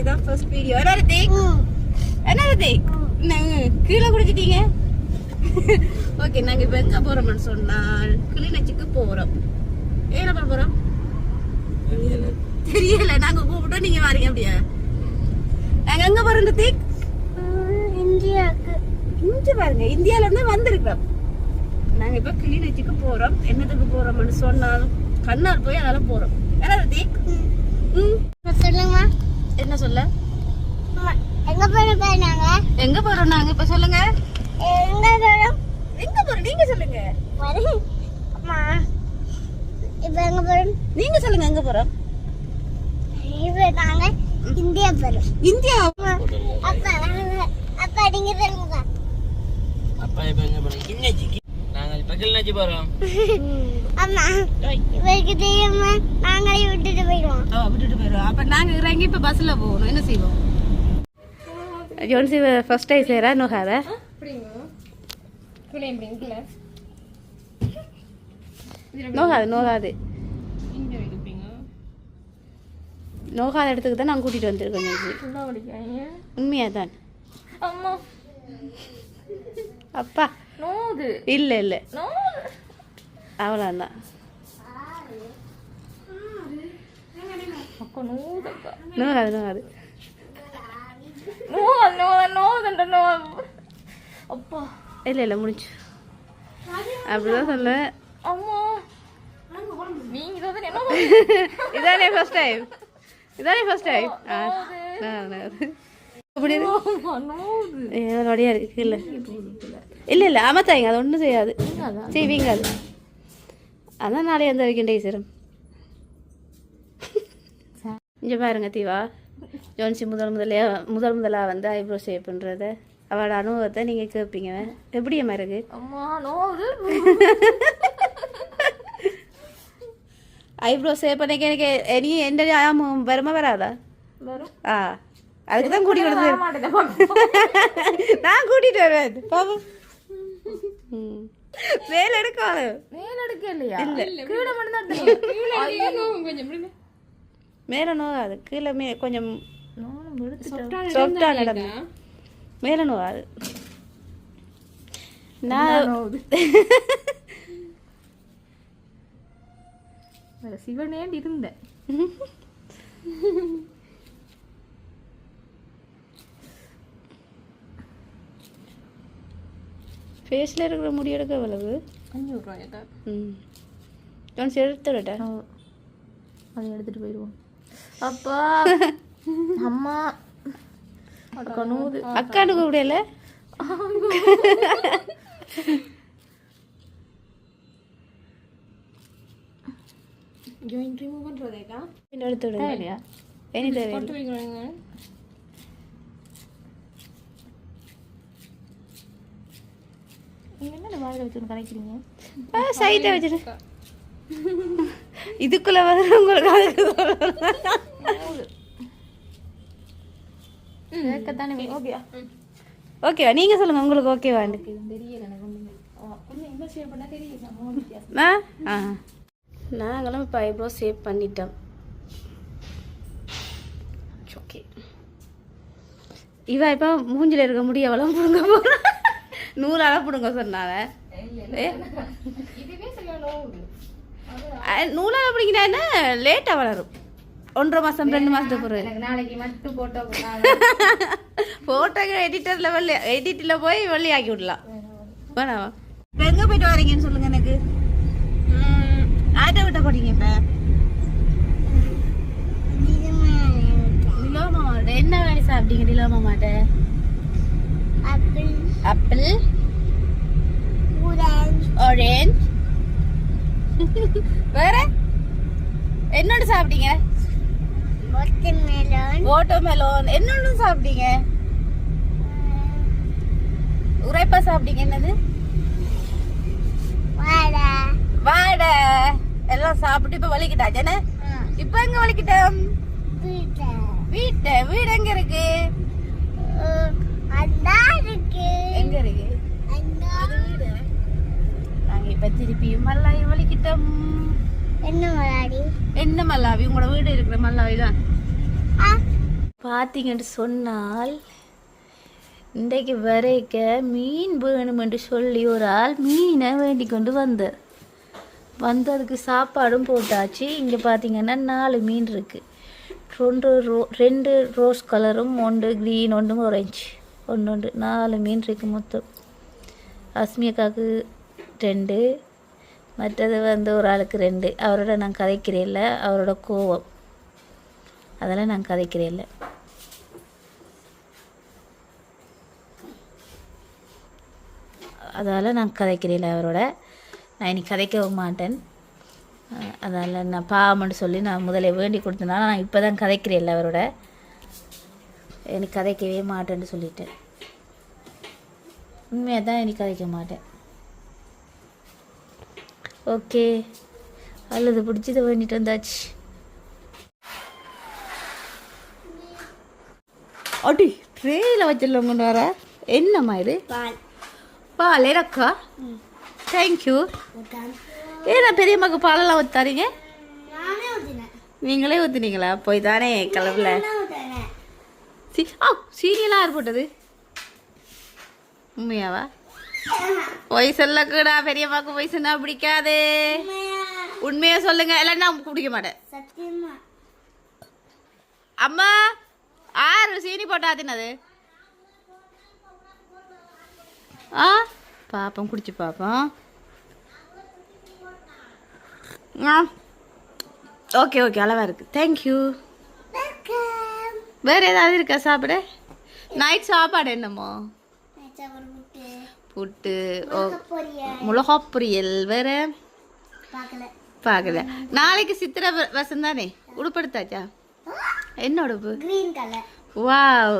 இதான் first video. என்ன கீழே குடிச்சிட்டீங்க. ஓகே, நாங்க இப்ப எங்க போறோம்னு சொன்னால் கிளிநொச்சிக்கு போறோம். ஏன் நம்ம போறோம் தெரியல. நாங்க கூப்பிட்டோம், நீங்க வரீங்க. அப்படியா? நாங்க எங்க போறோம் ரித்திக்? இந்தியாவுக்கு. இங்க பாருங்க, இந்தியால இருந்து வந்திருக்கிறோம். நாங்க இப்ப கிளிநொச்சிக்கு போறோம். என்னத்துக்கு போறோம்னு சொன்னால் கண்ணால் போய் அதெல்லாம் போறோம். என்ன ரித்திக்? சொல்லுங்கம்மா. என்ன சொல்ல? எங்க போறோம் நாங்க? எங்க போறோம் நாங்க இப்ப சொல்லுங்க. எங்க போறோம்? எங்க போறோம் நீங்க சொல்லுங்க. அம்மா இப்ப எங்க போறோம்? நீங்க சொல்லுங்க எங்க போறோம். இப்ப நாங்க இந்தியா போறோம். இந்தியா? அப்பா அப்பா நீங்க சொல்லுங்க. அப்பா இப்ப எங்க போறோம்? கிளிநொச்சிக்கு. நாங்க இப்ப கிளிநொச்சி போறோம். அம்மா இவருக்கு தெரியாம நாங்களே விட்டுட்டு போயிடுவோம். விட்டுட்டு போயிடுவோம். அப்ப நாங்க இறங்கி இப்ப பஸ்ல போகணும். என்ன செய்வோம்? ஜோன்சி ஃபர்ஸ்ட் டைம் செய்யறா நோகாத. நோகாது நோகாத இடத்துக்கு தான் நான் கூட்டிட்டு வந்துருக்கேன். உண்மையா தான். அப்பா இல்ல இல்ல அவ்வளோதான். நோகாது இல்ல இல்ல முடிச்சு அப்படிதான் சொல்ல. இதானே ஃபர்ஸ்ட் டைம். வழியா இருக்கு. இல்ல இல்ல இல்ல ஆமாத்தாங்க, அது ஒன்றும் செய்யாது. செய்வீங்க அது. அதான் நாளை அந்த வைக்கின்ற ஈஸ்வரம். இங்கே பாருங்க தீவா, ஜோன்சி முதலாக வந்து ஐப்ரோ ஷேப் பண்ணுறத அவளோட அனுபவத்தை நீங்கள் கேட்பீங்க. எப்படி அம்மா இருக்கு? ஐப்ரோ ஷேப் பண்ணிக்க எனக்கு நீ எந்த வருமா வராதா? ஆ, அதுக்கு தான் கூட்டிட்டு வந்து நான் கூட்டிட்டு வருவேன். பாப்போம். மேல எடுக்காது. மேல நோகாது. கீழே கொஞ்சம் சாஃப்டா நடந்து மேல நோகாது. நான் சிவனேண்டு இருந்தேன். ஃபேஸில் இருக்கிற முடி எடுக்க எவ்வளவு? 500 ரூபாய்க்கா? ஜோன்ஸ் எடுத்து விட்டா அதை எடுத்துட்டு போயிடுவோம். அப்பா அம்மா அக்கானுக்கு கூடல ஜாயிண்ட் ரிமூவ் பண்றதேக்கா எடுத்து விடுங்க. இல்லையா எனி தேவை போட்டு வைங்க. என்ன வாயில வச்சு கலக்கிறீங்க? சைடை வச்சிரு. இதுக்குள்ள வர உங்களுக்கு அதுக்கு ஓகேவா? நீங்க சொல்லுங்க, உங்களுக்கு ஓகேவா? நாங்களும் இப்போ ஐப்ரோ ஷேப் பண்ணிட்டோம். ஓகே, இவ இப்போ மூஞ்சில இருக்க முடிய எவ்வளோ பிடுங்க போற நூறால பிடுங்க சொன்னால நூலால பிடிக்கினா என்ன லேட்டாக வளரும். 1.5 மாதம் 2 மாதத்துக்கு பிறகு நாளைக்கு மட்டும் போட்டோ எடிட்டில் போய் வெள்ளி ஆக்கி விடலாம். வேணாவா? இப்போ எங்கே போயிட்டு வரீங்கன்னு சொல்லுங்க எனக்கு. ஆட்டோ விட்ட போறீங்க இப்போ? நிலோமாவோட என்ன வேலை சாப்பிட்டீங்க? நிலோமாட்ட ஆப்பிள் ஆரஞ்சு வேற என்னோட சாப்பிட்டீங்க? வாட்டர்மெலன். என்னொன்னு சாப்பிட்டீங்க? உரைப்பா சாப்பிட்டீங்க. என்னது? வாடை எல்லாம் சாப்பிட்டு இப்ப வலிக்கிட்டாச்சே. இப்ப எங்க வலிக்கிட்டோம்? வீடு எங்க இருக்கு? எங்க இருக்கு வீடு? நாங்க இப்ப திருப்பியும் மல்லாவி வலிக்கிட்டோம். என்ன மல்லாவி? உங்களோட வீடு இருக்கிற மல்லாவி தான். பார்த்தீங்கன்னு சொன்னால் இன்றைக்கு வரைக்க மீன் வேணுமென்று சொல்லி ஒரு ஆள் மீனை வேண்டி கொண்டு வந்ததுக்கு சாப்பாடும் போட்டாச்சு. இங்கே பார்த்தீங்கன்னா 4 மீன் இருக்குது. 2 ரோஸ் கலரும் 1 க்ரீன் 1 ஆரஞ்சு 1 4 மீன் இருக்குது மொத்தம். அஸ்மியக்காவுக்கு 2, மற்றது ஒரு ஆளுக்கு 2. அவரோட நான் கதைக்கிறேன் இல்லை, அவரோட கோவம், அதெல்லாம் நான் கதைக்கிறேன் இல்லை. அதால் நான் கதைக்கிறேன் அவரோட. நான் இனி கதைக்கவும் மாட்டேன். அதால் நான் பாவம்னு சொல்லி நான் முதலே வேண்டி கொடுத்தனால நான் இப்போ தான் கதைக்கிறேன் இல்லை அவரோட. எனக்கு கதைக்கவே மாட்டேன்னு சொல்லிட்டேன். உண்மையாக தான் இனி கதைக்க மாட்டேன். ஓகே, அல்லது பிடிச்சதை வேண்டிட்டு வந்தாச்சு. அடி ட்ரேயில் வச்சிடலாம் கொண்டு வர. என்னம்மா இது? பால் எனக்கா? தேங்க்யூ. ஏன்னா பெரியம்மாக்கு பாலெல்லாம் ஊற்றாதீங்க. நீங்களே ஊற்றுனீங்களா? போய் தானே கிளம்பல. சீனியெல்லாம் யார் போட்டது? உண்மையாவா? பொய் சொல்லக்கூடா, பெரியம்மாக்கு பொய் சொன்னா பிடிக்காது. உண்மையா சொல்லுங்க, இல்லைன்னா பிடிக்க மாட்டேன். அம்மா ஆறு சீனி போட்டாதுன்னது? பாப்போம், குடிச்சு பாப்போம். ஓகே ஓகே, அளவா இருக்கு. தேங்க்யூ. வேற ஏதாவது இருக்கா சாப்பிட? நைட் சாப்பாடு என்னமோ? புட்டு, மிளகா பொரியல். வேற பார்க்கல. நாளைக்கு சித்திரை வசம் தானே? உடுப்படுத்தாச்சா? என்ன உடுப்பு? வாவ்,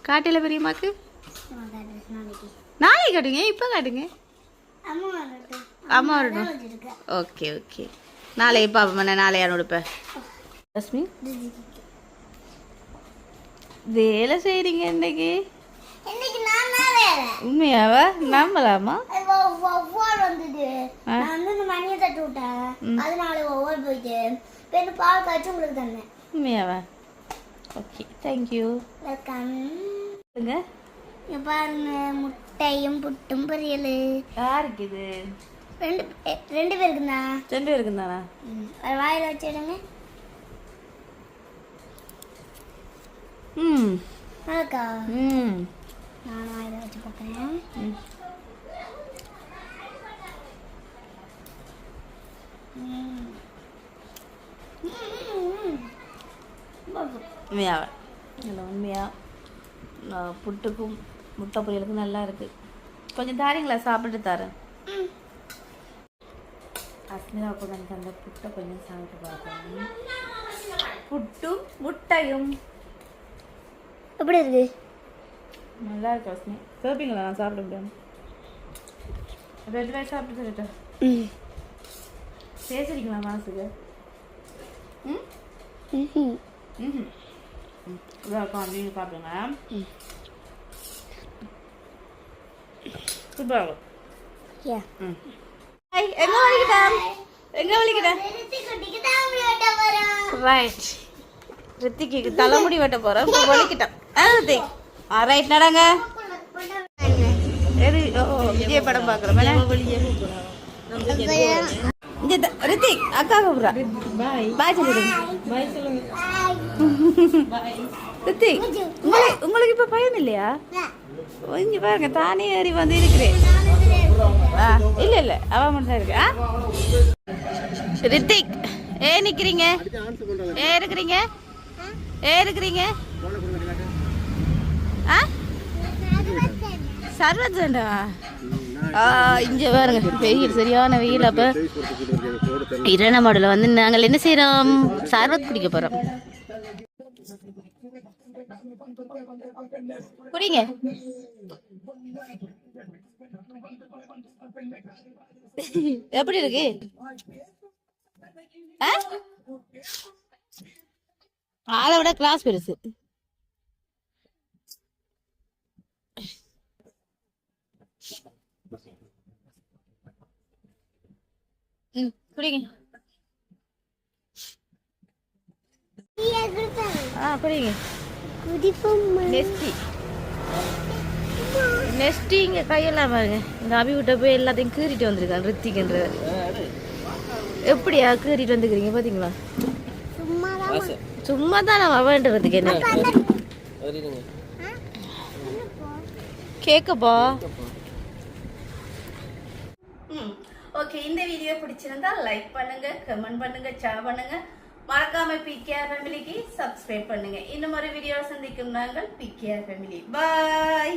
காட்டில பெரியம்மாக்கு நாளைக்கு காட்டுங்க. இப்போ காட்டுங்க. அம்மா வரட்டும். ஓகே ஓகே, நாளைக்கு பாப்பா. நாளையானு உடுப்பேன். லட்சுமி வேலை செய்றீங்க இன்னைக்கு? உண்மையாவா? நம்பலாமா? உண்மையாவா? Okay, thank you. பாருங்க, முட்டையும் புட்டும் பொரியல். யாருக்கு இது? 2 பேருக்குண்ணா. 2 பேருக்கு தானா? வாயில வச்சிடுங்க. அக்கா நான் வாயில வச்சு பார்க்குறேன். உண்மையாவா? இல்லை உண்மையா? புட்டுக்கும் முட்டை பொரியலுக்கும் நல்லா இருக்கு. கொஞ்சம் தாரீங்களா? சாப்பிட்டு தரேன். அஸ்மிதாவுக்கு எனக்கு அந்த புட்டை கொஞ்சம் சாப்பிட்டு பார்க்கணும். புட்டும் முட்டையும் எப்படி இருக்கு? நல்லா இருக்கு. அஸ்மி சாப்பிட்டீங்களா? நான் சாப்பிட முடியாது. 2 பேர் சாப்பிட்டு சொல்லிட்டேன். பேசுறீங்களா மாசுக்கு? நீங்கள் சாப்பிடுங்க. சூப்பராக ரைட். ரித்திக்கு தலைமுடி வெட்ட போறோம். இப்போ வலிக்கிட்டோம். ரைட், நடங்க. விஜய படம் பார்க்குறோம். ரித்திக் அக்கா கூப்பிட்றா. பாய் சொல்லிடுங்க. ரித்திக், உங்களுக்கு இப்போ பயம் இல்லையா? இங்க பாருங்க, தானே ஏறி வந்து இருக்கிறேன். இல்ல இல்ல, அவ மட்டும் தான் இருக்கு. ரித்திக் நிக்கிறீங்க? இருக்கிறீங்க? இருக்கிறீங்க? சர்வத் வேண்டாவா? இங்க பாருங்க, வெயில், சரியான வெயில். அப்ப இரண மாடல வந்து நாங்கள் என்ன செய்யறோம்? சர்வத் குடிக்க போறோம். குடிங்க. எப்படி இருக்கு? ஆளை விட கிளாஸ் பெருசு. குடிங்க. குடிங்க. நெஸ்டி நெஸ்டி இங்கே கையெல்லாம் பாருங்க இந்த அபி விட்ட போய் எல்லாத்தையும் கீறிட்டு வந்திருக்கான் ரித்திக்ன்றவர். எப்படியா கீறிட்டு வந்துக்கிறீங்க பார்த்தீங்களா? சும்மா தான் நான் வேண்டுறதுக்கு என்ன கேட்கப்பா. ஓகே, இந்த வீடியோ பிடிச்சிருந்தா லைக் பண்ணுங்க, கமெண்ட் பண்ணுங்க, ஷேர் பண்ணுங்க. மறக்காம பிகேஆர் ஃபேமிலிக்கு சப்ஸ்கிரைப் பண்ணுங்க. இன்னும் ஒரு வீடியோ சந்திக்கும் நாங்கள் பிகேஆர் ஃபேமிலி. பாய்.